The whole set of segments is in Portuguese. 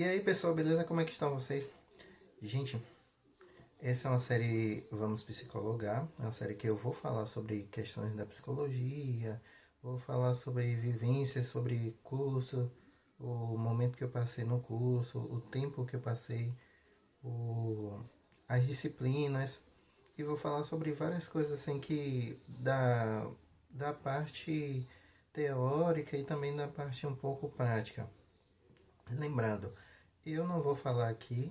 E aí pessoal, beleza? Como é que estão vocês? Gente, essa é uma série Vamos Psicologar, é uma série que eu vou falar sobre questões da psicologia, vou falar sobre vivências, sobre curso, o momento que eu passei no curso, o tempo que eu passei, o, as disciplinas, e vou falar sobre várias coisas assim que da parte teórica e também da parte um pouco prática. Lembrando, eu não vou falar aqui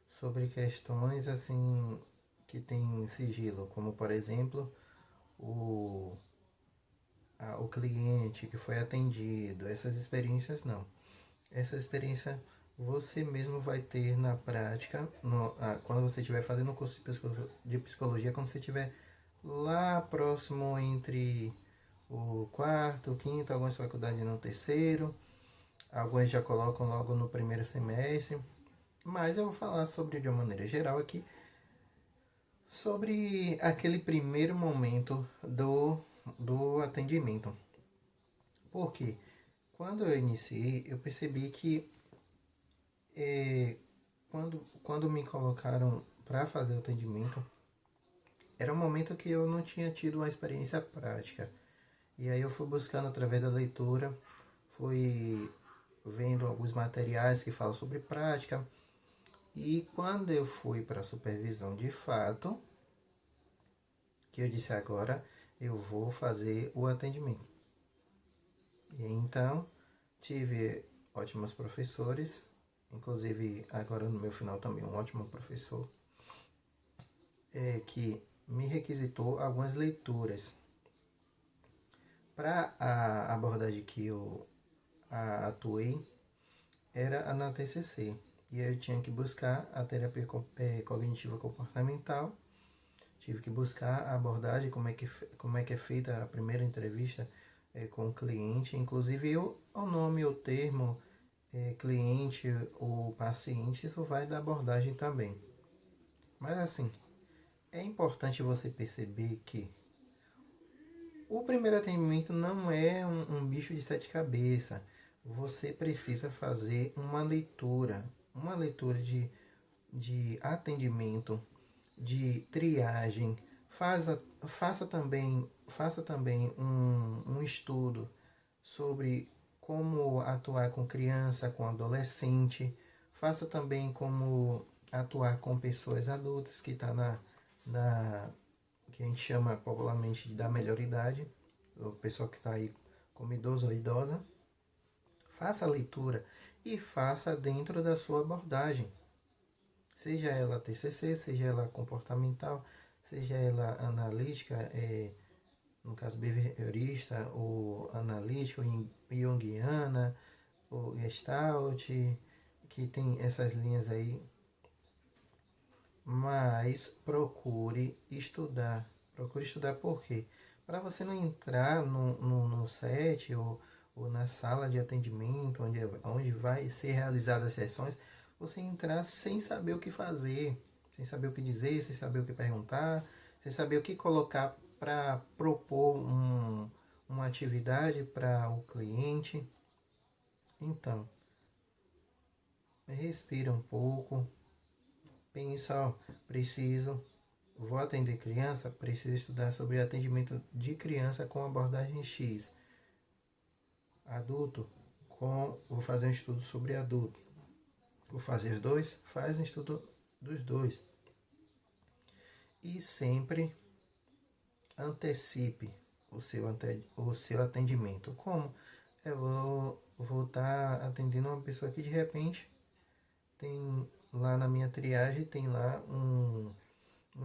sobre questões assim que tem sigilo, como por exemplo o, o cliente que foi atendido, essas experiências não. Essa experiência você mesmo vai ter na prática, quando você estiver fazendo o curso de psicologia, quando você estiver lá próximo entre o quarto, o quinto, algumas faculdades no terceiro, algumas já colocam logo no primeiro semestre. Mas eu vou falar sobre, de uma maneira geral aqui, sobre aquele primeiro momento do atendimento. Porque quando eu iniciei, eu percebi que quando me colocaram para fazer o atendimento, era um momento que eu não tinha tido uma experiência prática. E aí eu fui buscando através da leitura, fui vendo alguns materiais que falam sobre prática. E quando eu fui para a supervisão de fato, que eu disse agora, eu vou fazer o atendimento. E então tive ótimos professores, inclusive agora no meu final também um ótimo professor, que me requisitou algumas leituras para a abordagem que eu atuei era a na TCC. E aí eu tinha que buscar a terapia cognitiva comportamental, tive que buscar a abordagem, como é que é feita a primeira entrevista com o cliente. Inclusive o nome, o termo cliente ou paciente, isso vai da abordagem também. Mas assim, é importante você perceber que o primeiro atendimento não é um bicho de sete cabeças. Você precisa fazer uma leitura de atendimento, de triagem. Faça também um estudo sobre como atuar com criança, com adolescente. Faça também como atuar com pessoas adultas que está na que a gente chama popularmente da melhor idade, o pessoal que está aí como idoso ou idosa. Faça a leitura e faça dentro da sua abordagem, seja ela TCC, seja ela comportamental, seja ela analítica, no caso behaviorista, ou analítica, ou junguiana, ou gestalt, que tem essas linhas aí. Mas procure estudar. Procure estudar por quê? Para você não entrar no set ou na sala de atendimento, onde vai ser realizadas as sessões, você entrar sem saber o que fazer, sem saber o que dizer, sem saber o que perguntar, sem saber o que colocar para propor uma atividade para o cliente. Então, respira um pouco, pensa, ó, preciso, vou atender criança, preciso estudar sobre atendimento de criança com abordagem X. Adulto, vou fazer um estudo sobre adulto. Vou fazer os dois, faz um estudo dos dois. E sempre antecipe o seu atendimento. Como? Eu vou estar atendendo uma pessoa que de repente tem lá na minha triagem, tem lá um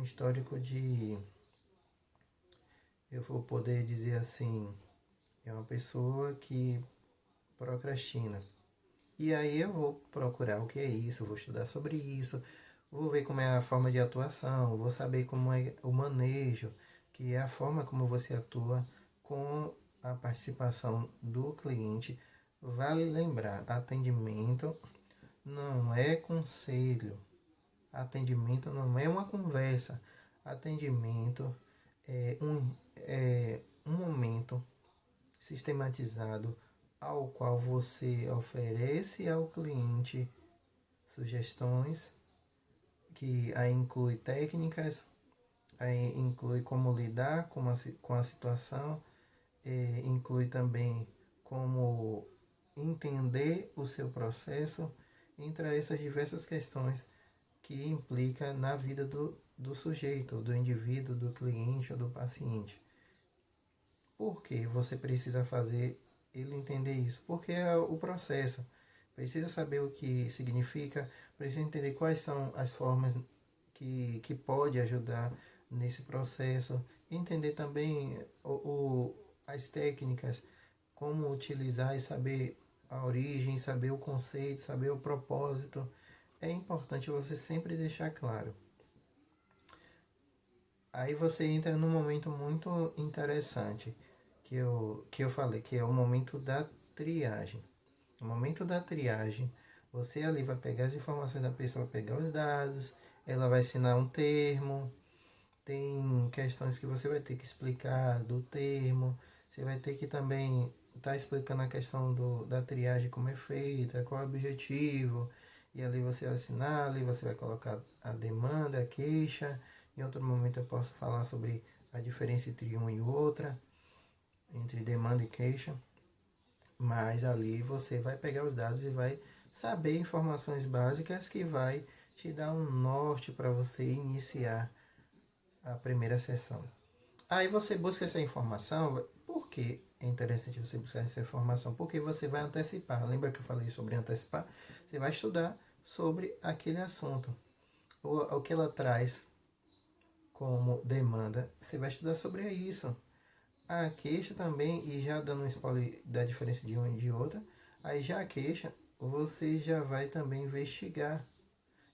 histórico de, eu vou poder dizer assim, é uma pessoa que procrastina. E aí eu vou procurar o que é isso, vou estudar sobre isso, vou ver como é a forma de atuação, vou saber como é o manejo, que é a forma como você atua com a participação do cliente. Vale lembrar, atendimento não é conselho, atendimento não é uma conversa, atendimento é um momento sistematizado ao qual você oferece ao cliente sugestões, que aí inclui técnicas, aí inclui como lidar com a situação, inclui também como entender o seu processo, entre essas diversas questões que implica na vida do sujeito, do indivíduo, do cliente ou do paciente. Por que você precisa fazer ele entender isso? Porque é o processo. Precisa saber o que significa, precisa entender quais são as formas que pode ajudar nesse processo, entender também as técnicas, como utilizar e saber a origem, saber o conceito, saber o propósito. É importante você sempre deixar claro. Aí você entra num momento muito interessante que eu falei, que é o momento da triagem. No momento da triagem, você ali vai pegar as informações da pessoa, vai pegar os dados, ela vai assinar um termo, tem questões que você vai ter que explicar do termo, você vai ter que também estar explicando a questão da triagem, como é feita, qual é o objetivo, e ali você vai assinar, ali você vai colocar a demanda, a queixa. Em outro momento eu posso falar sobre a diferença entre uma e outra, entre demanda e queixa, mas ali você vai pegar os dados e vai saber informações básicas que vai te dar um norte para você iniciar a primeira sessão. Aí você busca essa informação. Por que é interessante você buscar essa informação? Porque você vai antecipar. Lembra que eu falei sobre antecipar? Você vai estudar sobre aquele assunto. O que ela traz como demanda, você vai estudar sobre isso. A queixa também, e já dando um spoiler da diferença de uma e de outra, aí já a queixa, você já vai também investigar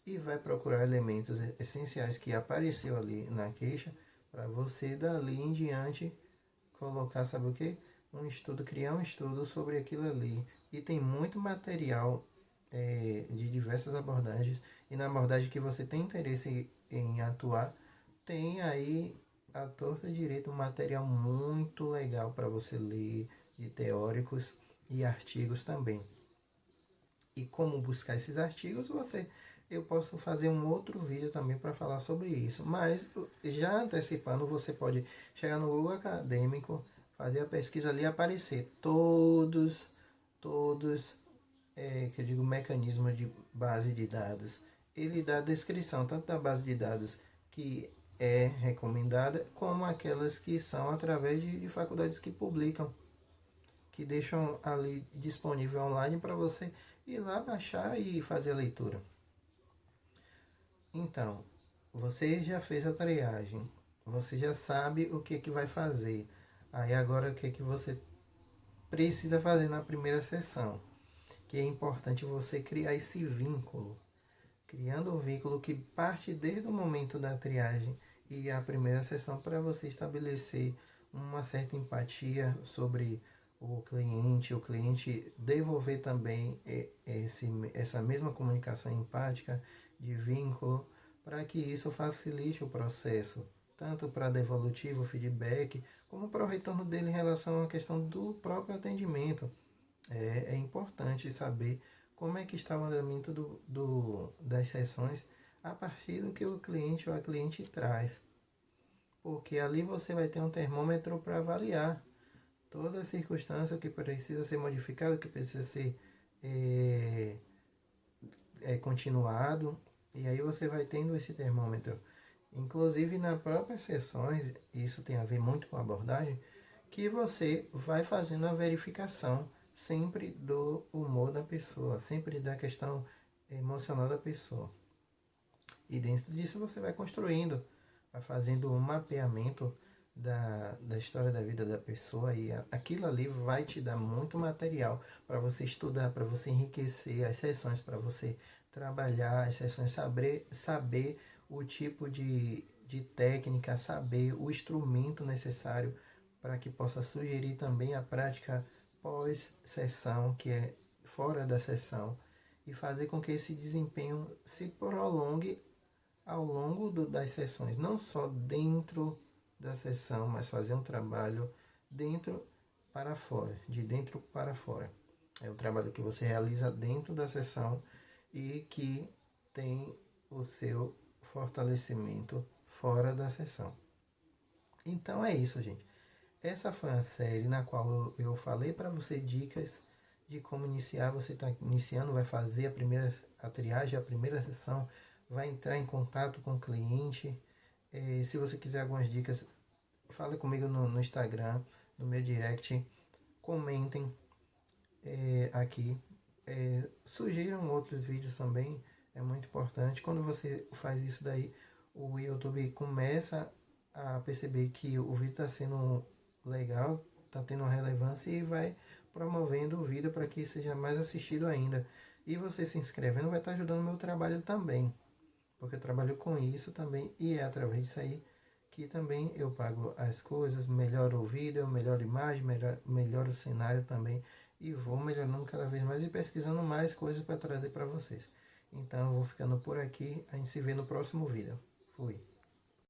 e vai procurar elementos essenciais que apareceu ali na queixa para você dali em diante colocar, sabe o que? Um estudo, criar um estudo sobre aquilo ali. E tem muito material de diversas abordagens. E na abordagem que você tem interesse em atuar, tem aí a torta direita um material muito legal para você ler, de teóricos e artigos também. E como buscar esses artigos, eu posso fazer um outro vídeo também para falar sobre isso. Mas já antecipando, você pode chegar no Google Acadêmico, fazer a pesquisa ali e aparecer todos, que eu digo mecanismo de base de dados. Ele dá a descrição tanto da base de dados que é recomendada, como aquelas que são através de faculdades que publicam, que deixam ali disponível online para você ir lá baixar e fazer a leitura. Então, você já fez a triagem, você já sabe o que vai fazer. Aí agora o que você precisa fazer na primeira sessão, que é importante você criar esse vínculo. Criando um vínculo que parte desde o momento da triagem e a primeira sessão para você estabelecer uma certa empatia sobre o cliente devolver também essa mesma comunicação empática de vínculo, para que isso facilite o processo, tanto para devolutivo, feedback, como para o retorno dele em relação à questão do próprio atendimento. É importante saber como é que está o andamento das sessões a partir do que o cliente ou a cliente traz. Porque ali você vai ter um termômetro para avaliar toda a circunstância que precisa ser modificado, que precisa ser é, continuado. E aí você vai tendo esse termômetro. Inclusive nas próprias sessões, isso tem a ver muito com a abordagem, que você vai fazendo a verificação sempre do humor da pessoa, sempre da questão emocional da pessoa. E dentro disso você vai construindo, vai fazendo um mapeamento da história da vida da pessoa, e aquilo ali vai te dar muito material para você estudar, para você enriquecer as sessões, para você trabalhar as sessões, saber o tipo de técnica, saber o instrumento necessário para que possa sugerir também a prática pós-sessão, que é fora da sessão, e fazer com que esse desempenho se prolongue ao longo das sessões, não só dentro da sessão, mas fazer um trabalho dentro para fora, de dentro para fora. É o trabalho que você realiza dentro da sessão e que tem o seu fortalecimento fora da sessão. Então é isso, gente. Essa foi a série na qual eu falei para você dicas de como iniciar. Você está iniciando, vai fazer a triagem, a primeira sessão, vai entrar em contato com o cliente. Se você quiser algumas dicas, fale comigo no Instagram, no meu direct, comentem aqui. Sugiram outros vídeos também, é muito importante. Quando você faz isso daí, o YouTube começa a perceber que o vídeo está sendo legal, está tendo uma relevância e vai promovendo o vídeo para que seja mais assistido ainda. E você se inscrevendo vai estar ajudando o meu trabalho também, porque eu trabalho com isso também e é através disso aí que também eu pago as coisas, melhoro o vídeo, melhoro a imagem, melhoro o cenário também e vou melhorando cada vez mais e pesquisando mais coisas para trazer para vocês. Então eu vou ficando por aqui, a gente se vê no próximo vídeo. Fui!